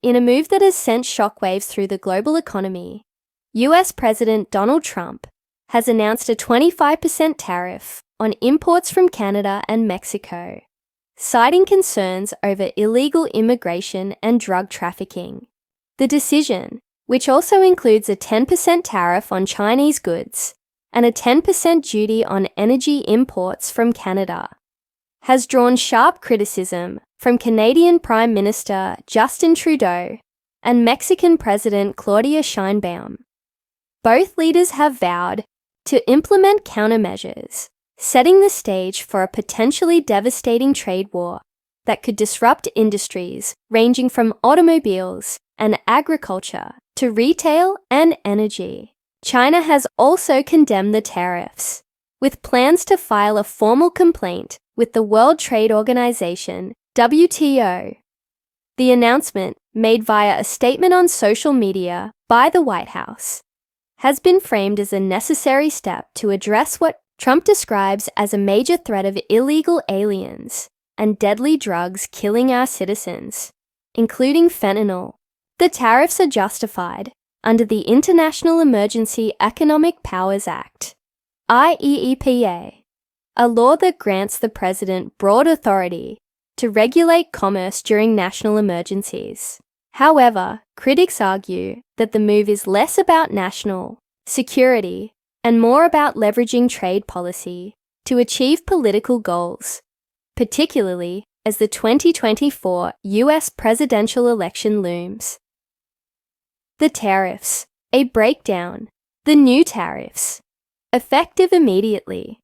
In a move that has sent shockwaves through the global economy, US President Donald Trump has announced a 25% tariff on imports from Canada and Mexico, citing concerns over illegal immigration and drug trafficking. The decision, which also includes a 10% tariff on Chinese goods and a 10% duty on energy imports from Canada, has drawn sharp criticism from Canadian Prime Minister Justin Trudeau and Mexican President Claudia Sheinbaum. Both leaders have vowed to implement countermeasures, setting the stage for a potentially devastating trade war that could disrupt industries ranging from automobiles and agriculture to retail and energy. China has also condemned the tariffs, with plans to file a formal complaint with the World Trade Organization, WTO. The announcement, made via a statement on social media by the White House, has been framed as a necessary step to address what Trump describes as a major threat of illegal aliens and deadly drugs killing our citizens, including fentanyl. The tariffs are justified under the International Emergency Economic Powers Act, IEEPA, a law that grants the president broad authority to regulate commerce during national emergencies. However, critics argue that the move is less about national security and more about leveraging trade policy to achieve political goals, particularly as the 2024 US presidential election looms. The tariffs, a breakdown. The new tariffs, effective immediately,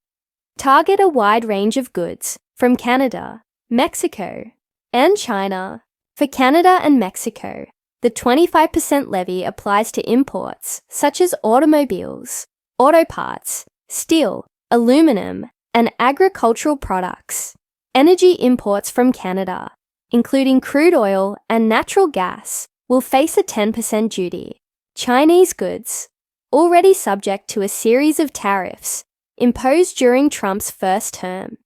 target a wide range of goods from Canada, Mexico, and China. For Canada and Mexico, the 25% levy applies to imports such as automobiles, auto parts, steel, aluminum, and agricultural products. Energy imports from Canada, including crude oil and natural gas, will face a 10% duty. Chinese goods, already subject to a series of tariffs imposed during Trump's first term,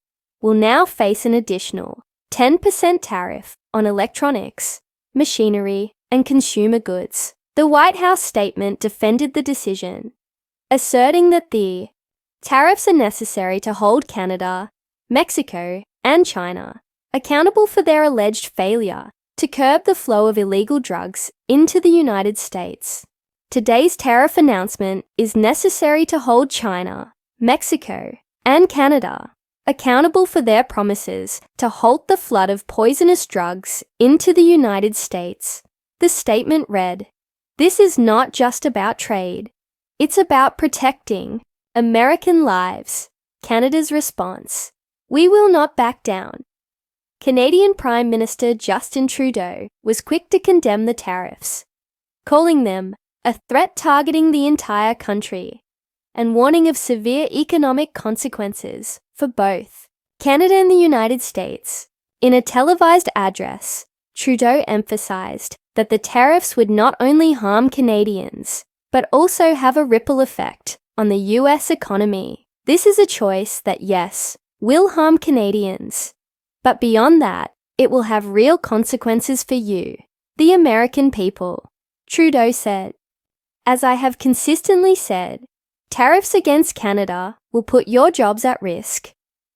will now face an additional 10% tariff on electronics, machinery, and consumer goods. The White House statement defended the decision, asserting that the tariffs are necessary to hold Canada, Mexico, and China accountable for their alleged failure to curb the flow of illegal drugs into the United States. Today's tariff announcement is necessary to hold China, Mexico, and Canada accountable for their promises to halt the flood of poisonous drugs into the United States. The statement read, "This is not just about trade. It's about protecting American lives." Canada's response, "We will not back down." Canadian Prime Minister Justin Trudeau was quick to condemn the tariffs, calling them a threat targeting the entire country and warning of severe economic consequences for both Canada and the United States. In a televised address, Trudeau emphasized that the tariffs would not only harm Canadians, but also have a ripple effect on the US economy. This is a choice that, yes, will harm Canadians, but beyond that, it will have real consequences for you, the American people, Trudeau said. As I have consistently said, tariffs against Canada will put your jobs at risk,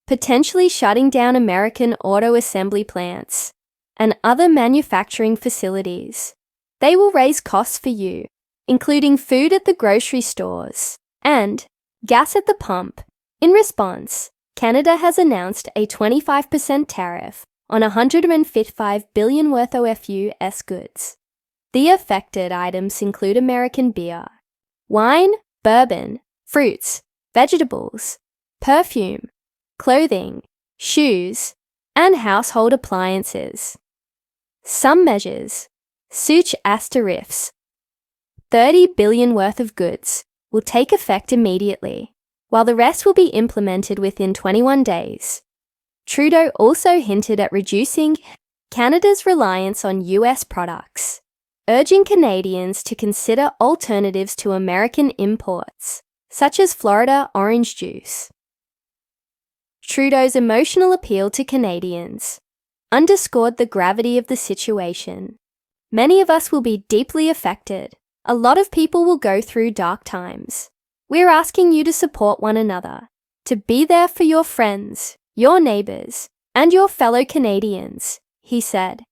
potentially shutting down American auto assembly plants and other manufacturing facilities. They will raise costs for you, including food at the grocery stores and gas at the pump. In response, Canada has announced a 25% tariff on $155 billion worth of US goods. The affected items include American beer, wine, bourbon, fruits, vegetables, perfume, clothing, shoes, and household appliances. Some measures, such as tariffs, $30 billion worth of goods, will take effect immediately, while the rest will be implemented within 21 days. Trudeau also hinted at reducing Canada's reliance on US products, urging Canadians to consider alternatives to American imports, such as Florida orange juice. Trudeau's emotional appeal to Canadians underscored the gravity of the situation. Many of us will be deeply affected. A lot of people will go through dark times. We're asking you to support one another, to be there for your friends, your neighbors, and your fellow Canadians, he said.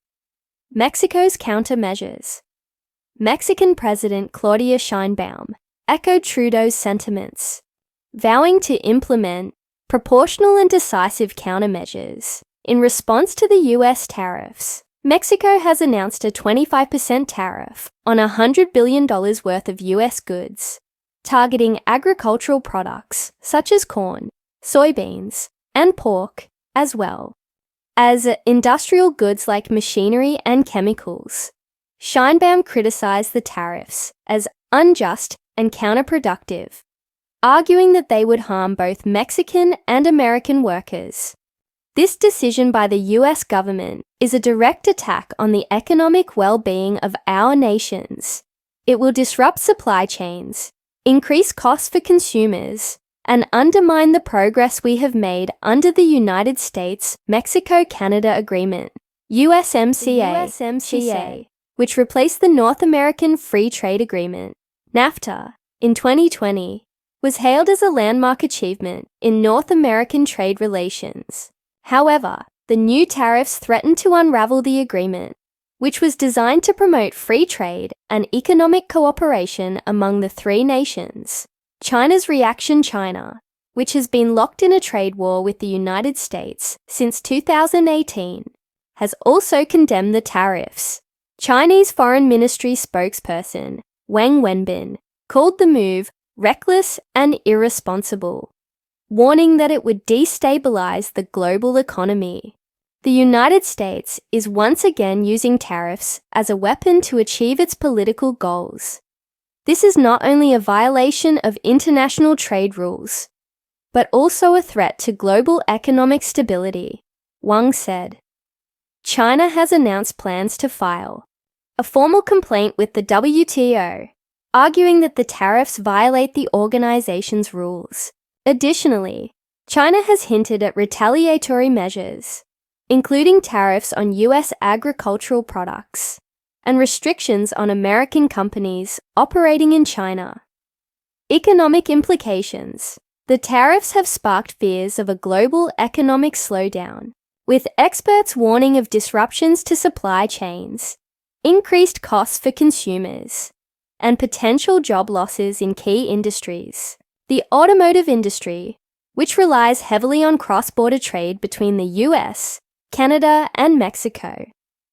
Mexico's countermeasures. Mexican President Claudia Sheinbaum echoed Trudeau's sentiments, vowing to implement proportional and decisive countermeasures. In response to the US tariffs, Mexico has announced a 25% tariff on $100 billion worth of US goods, targeting agricultural products such as corn, soybeans, and pork, as well as industrial goods like machinery and chemicals. Sheinbaum criticized the tariffs as unjust and counterproductive, arguing that they would harm both Mexican and American workers. This decision by the US government is a direct attack on the economic well-being of our nations. It will disrupt supply chains, increase costs for consumers, and undermine the progress we have made under the United States-Mexico-Canada Agreement, USMCA, which replaced the North American Free Trade Agreement, NAFTA, in 2020, was hailed as a landmark achievement in North American trade relations. However, the new tariffs threaten to unravel the agreement, which was designed to promote free trade and economic cooperation among the three nations. China's reaction. China, which has been locked in a trade war with the United States since 2018, has also condemned the tariffs. Chinese Foreign Ministry spokesperson Wang Wenbin called the move reckless and irresponsible, warning that it would destabilize the global economy. The United States is once again using tariffs as a weapon to achieve its political goals. This is not only a violation of international trade rules, but also a threat to global economic stability, Wang said. China has announced plans to file a formal complaint with the WTO, arguing that the tariffs violate the organization's rules. Additionally, China has hinted at retaliatory measures, including tariffs on US agricultural products and restrictions on American companies operating in China. Economic implications. The tariffs have sparked fears of a global economic slowdown, with experts warning of disruptions to supply chains, increased costs for consumers, and potential job losses in key industries. The automotive industry, which relies heavily on cross-border trade between the US, Canada, and Mexico,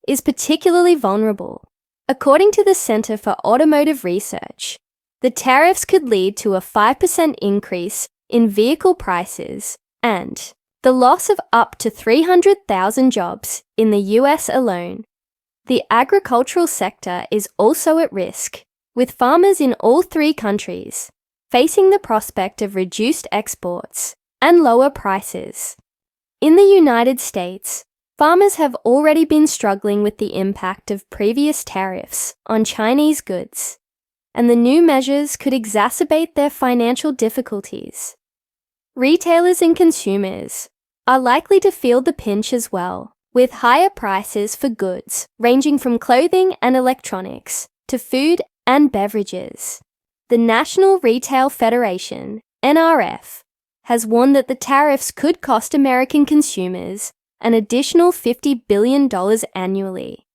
is particularly vulnerable. According to the Center for Automotive Research, the tariffs could lead to a 5% increase in vehicle prices and the loss of up to 300,000 jobs in the US alone. The agricultural sector is also at risk, with farmers in all three countries facing the prospect of reduced exports and lower prices. In the United States, farmers have already been struggling with the impact of previous tariffs on Chinese goods, and the new measures could exacerbate their financial difficulties. Retailers and consumers are likely to feel the pinch as well, with higher prices for goods ranging from clothing and electronics to food and beverages. The National Retail Federation, NRF, has warned that the tariffs could cost American consumers an additional $50 billion annually.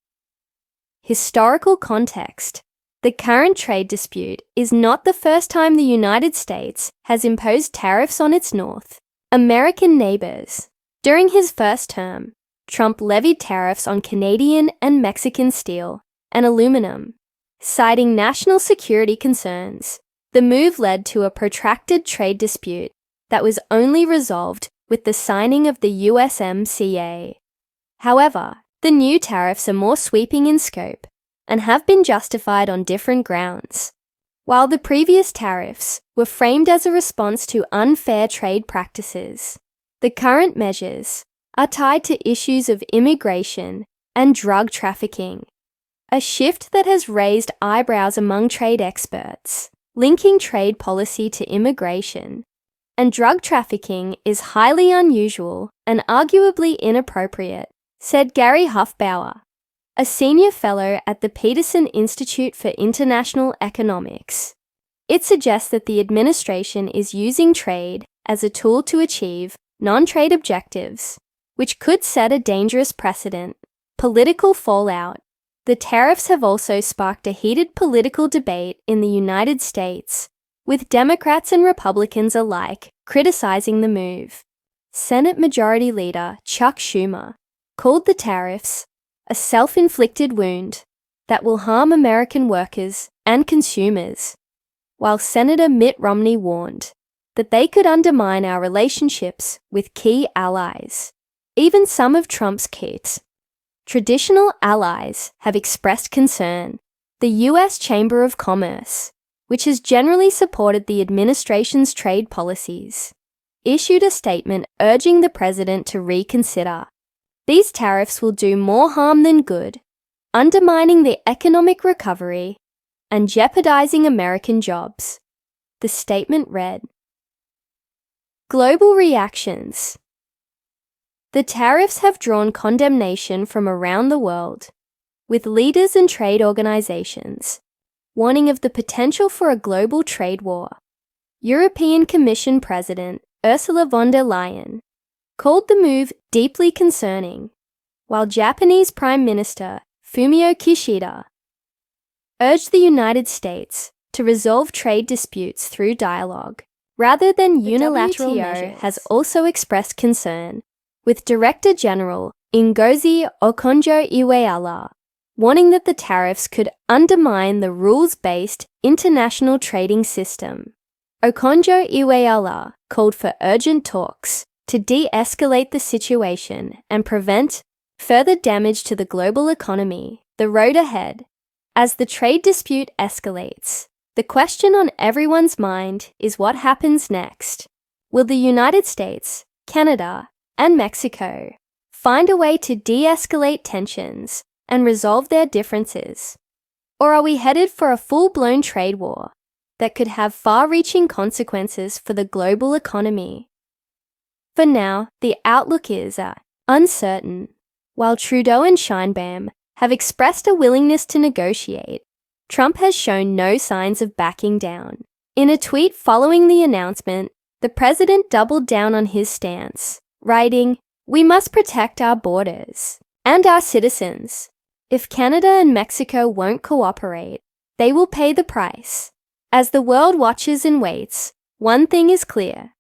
Historical context. The current trade dispute is not the first time the United States has imposed tariffs on its North American neighbors. During his first term, Trump levied tariffs on Canadian and Mexican steel and aluminum, citing national security concerns. The move led to a protracted trade dispute that was only resolved with the signing of the USMCA. However, the new tariffs are more sweeping in scope and have been justified on different grounds. While the previous tariffs were framed as a response to unfair trade practices, the current measures are tied to issues of immigration and drug trafficking, a shift that has raised eyebrows among trade experts. Linking trade policy to immigration and drug trafficking is highly unusual and arguably inappropriate, said Gary Hufbauer, a senior fellow at the Peterson Institute for International Economics. It suggests that the administration is using trade as a tool to achieve non-trade objectives, which could set a dangerous precedent. Political fallout. The tariffs have also sparked a heated political debate in the United States, with Democrats and Republicans alike criticizing the move. Senate Majority Leader Chuck Schumer called the tariffs a self-inflicted wound that will harm American workers and consumers, while Senator Mitt Romney warned that they could undermine our relationships with key allies. Even some of Trump's key traditional allies have expressed concern. The U.S. Chamber of Commerce, which has generally supported the administration's trade policies, issued a statement urging the president to reconsider. These tariffs will do more harm than good, undermining the economic recovery and jeopardizing American jobs. The statement read. Global reactions. The tariffs have drawn condemnation from around the world, with leaders and trade organizations warning of the potential for a global trade war. European Commission President Ursula von der Leyen called the move deeply concerning, while Japanese Prime Minister Fumio Kishida urged the United States to resolve trade disputes through dialogue rather than unilateral measures. Has also expressed concern, with Director General Ngozi Okonjo-Iweala warning that the tariffs could undermine the rules-based international trading system. Okonjo-Iweala called for urgent talks to de-escalate the situation and prevent further damage to the global economy. The road ahead. As the trade dispute escalates, the question on everyone's mind is what happens next. Will the United States, Canada, and Mexico find a way to de-escalate tensions and resolve their differences? Or are we headed for a full-blown trade war that could have far-reaching consequences for the global economy? For now, the outlook is uncertain. While Trudeau and Sheinbaum have expressed a willingness to negotiate, Trump has shown no signs of backing down. In a tweet following the announcement, the president doubled down on his stance, writing, "We must protect our borders and our citizens. If Canada and Mexico won't cooperate, they will pay the price." As the world watches and waits, one thing is clear.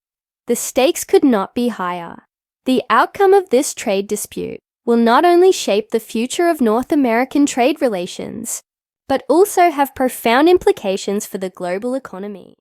The stakes could not be higher. The outcome of this trade dispute will not only shape the future of North American trade relations, but also have profound implications for the global economy.